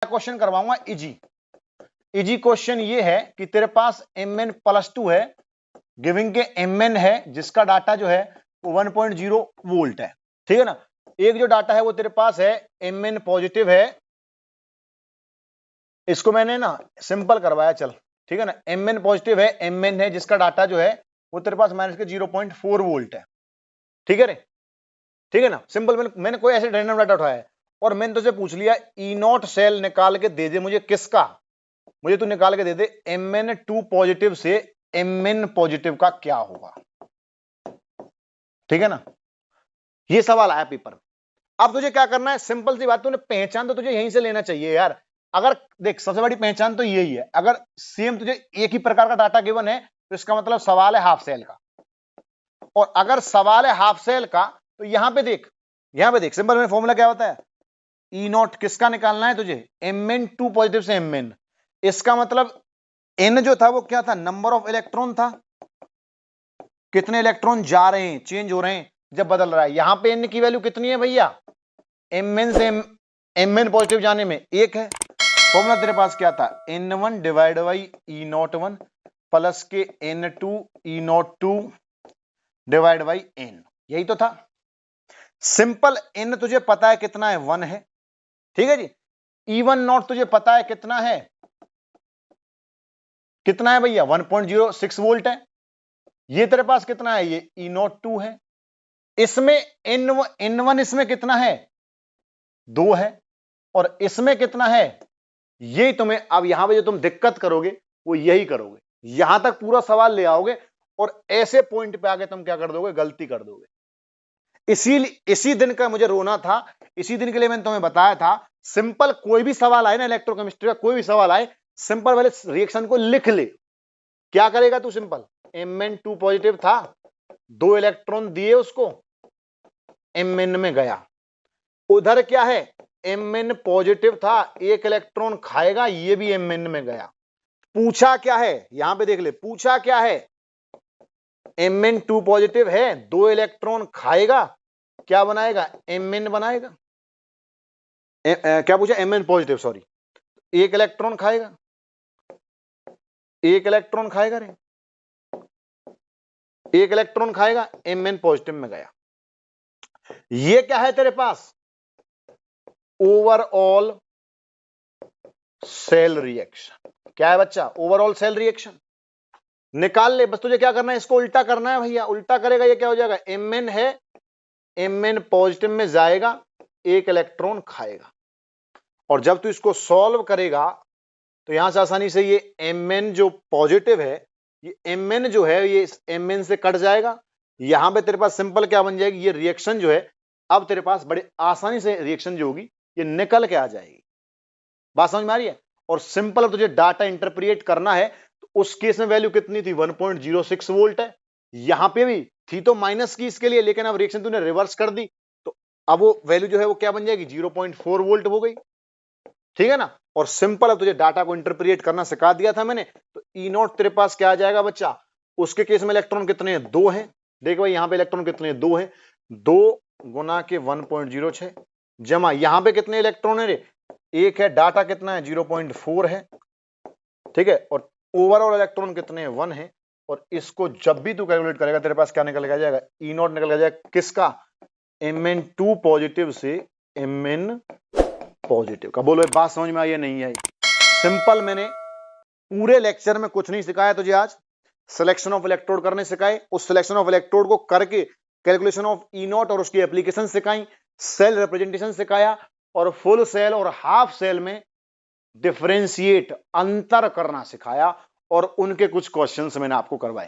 Question करवाऊंगा easy. Easy question ये है कि तेरे पास Mn+2 है, गिविंग के Mn है जिसका डाटा जो है वो 1.0 वोल्ट है, ठीक है ना। एक जो डाटा है वो तेरे पास है Mn पॉजिटिव है, इसको मैंने ना सिंपल करवाया, चल ठीक है ना। Mn पॉजिटिव है, Mn है जिसका डाटा जो है वो तेरे पास माइनस के 0.4 वोल्ट है, ठीक है रे, ठीक है ना। सिंपल मैंने कोई ऐसे रैंडम डाटा उठाया है और मैंने तुझसे पूछ लिया E0 सेल निकाल के दे दे मुझे, किसका, मुझे तू निकाल के दे दे Mn2 पॉजिटिव से Mn पॉजिटिव का क्या होगा, ठीक है ना। ये सवाल आया पेपर। अब तुझे क्या करना है, सिंपल सी बात, तूने पहचान तो तुझे यहीं से लेना चाहिए यार। अगर देख सबसे बड़ी पहचान तो यही है, अगर सेम तुझे एक ही प्रकार का डाटा गिवन है तो इसका मतलब सवाल है हाफ सेल का, और अगर सवाल है हाफ सेल का तो यहां पे देख सिंपल में फॉर्मूला क्या होता है, E0 किसका निकालना है तुझे, Mn2 पॉजिटिव से Mn, इसका मतलब N जो था वो क्या था, नंबर ऑफ इलेक्ट्रॉन था, कितने इलेक्ट्रॉन जा रहे हैं, चेंज हो रहे हैं जब बदल रहा है। यहां पे N की वैल्यू कितनी है भैया, Mn से Mn पॉजिटिव जाने में 1 है। फॉर्मूला तेरे पास क्या था, N1 divide by E01 plus के N2 E02 divide by N, यही तो था। सिंपल N तुझे पता है कितना है, 1 है, ठीक है जी। E1 नॉट तुझे पता है कितना है, कितना है भैया 1.06 वोल्ट है। ये तेरे पास कितना है, ये E02 है। इसमें N1 इसमें कितना है, 2 है, और इसमें कितना है, यही तुम्हें अब यहां पे जो तुम दिक्कत करोगे वो यही करोगे, यहां तक पूरा सवाल ले आओगे और ऐसे पॉइंट पे आके तुम क्या कर दोगे, गलती कर दोगे। इसी दिन का मुझे रोना था, इसी दिन के लिए मैंने तुम्हें बताया था, सिंपल कोई भी सवाल आए ना इलेक्ट्रोकेमिस्ट्री का, कोई भी सवाल आए, सिंपल वाले रिएक्शन को लिख ले। क्या करेगा तू, सिंपल Mn2 पॉजिटिव था, 2 इलेक्ट्रॉन दिए उसको, Mn में गया, उधर क्या है Mn पॉजिटिव था, 1 इलेक्ट्रॉन खाएगा, ये भी Mn में गया। पूछा क्या है, यहां पे देख ले, पूछा क्या है, Mn2 पॉजिटिव है, 2 इलेक्ट्रॉन खाएगा, क्या बनाएगा, Mn बनाएगा। क्या पूछा, Mn पॉजिटिव, सॉरी, 1 इलेक्ट्रॉन खाएगा, 1 इलेक्ट्रॉन खाएगा रे, 1 इलेक्ट्रॉन खाएगा, Mn पॉजिटिव में गया। ये क्या है तेरे पास, ओवरऑल सेल रिएक्शन। क्या है बच्चा, ओवरऑल सेल रिएक्शन। निकाल ले, बस तुझे क्या करना है, इसको उल्टा करना है भैया, उल्टा करेगा ये क्या हो जाएगा, Mn है, Mn पॉजिटिव में जाएगा, 1 इलेक्ट्रॉन खाएगा, और जब तू इसको सॉल्व करेगा तो यहां से आसानी से ये Mn जो पॉजिटिव है, ये Mn जो है ये इस Mn से कट जाएगा, यहां पे तेरे पास सिंपल क्या बन जाएगी, ये रिएक्शन जो है अब तेरे पास बड़े आसानी से रिएक्शन जो होगी ये निकल के आ जाएगी। बात समझ में आ रही है। और सिंपल अब तुझे डाटा इंटरप्रिएट करना है तो उस केस में वैल्यू कितनी थी, 1.06 वोल्ट है, यहां पे भी थी तो माइनस की इसके लिए, लेकिन अब रिएक्शन तूने रिवर्स कर दी तो अब वो वैल्यू जो है वो क्या बन जाएगी, 0.4 वोल्ट हो गई, ठीक है ना। और सिंपल अब तुझे डाटा को इंटरप्रिएट करना सिखा दिया था मैंने, तो E0 तेरे पास क्या आ जाएगा बच्चा, उसके केस में इलेक्ट्रॉन कितने हैं, 2 हैं, देख भाई यहां पे इलेक्ट्रॉन कितने हैं, 2 हैं, 2 गुना के 1.06 जमा यहां पे कितने इलेक्ट्रॉन है रे, 1 है, डाटा कितना है 0.4 है, ठीक है, और ओवरऑल इलेक्ट्रॉन कितने हैं, 1 है। और इसको जब भी तू कैलकुलेट करेगा तेरे पास क्या निकल के आ जाएगा, E0 निकल के आ जाएगा किसका, Mn2 पॉजिटिव से Mn पॉजिटिव का। बोलो बात समझ में आई या नहीं आई। सिंपल मैंने पूरे लेक्चर में कुछ नहीं सिखाया तुझे, आज सिलेक्शन ऑफ इलेक्ट्रोड करने सिखाए, उस सिलेक्शन ऑफ इलेक्ट्रोड को करके कैलकुलेशन ऑफ E0 और उसकी एप्लीकेशन सिखाई, सेल रिप्रेजेंटेशन सिखाया, और फुल सेल और हाफ सेल में डिफरेंशिएट अंतर करना सिखाया, और उनके कुछ क्वेश्चंस मैंने आपको करवाए।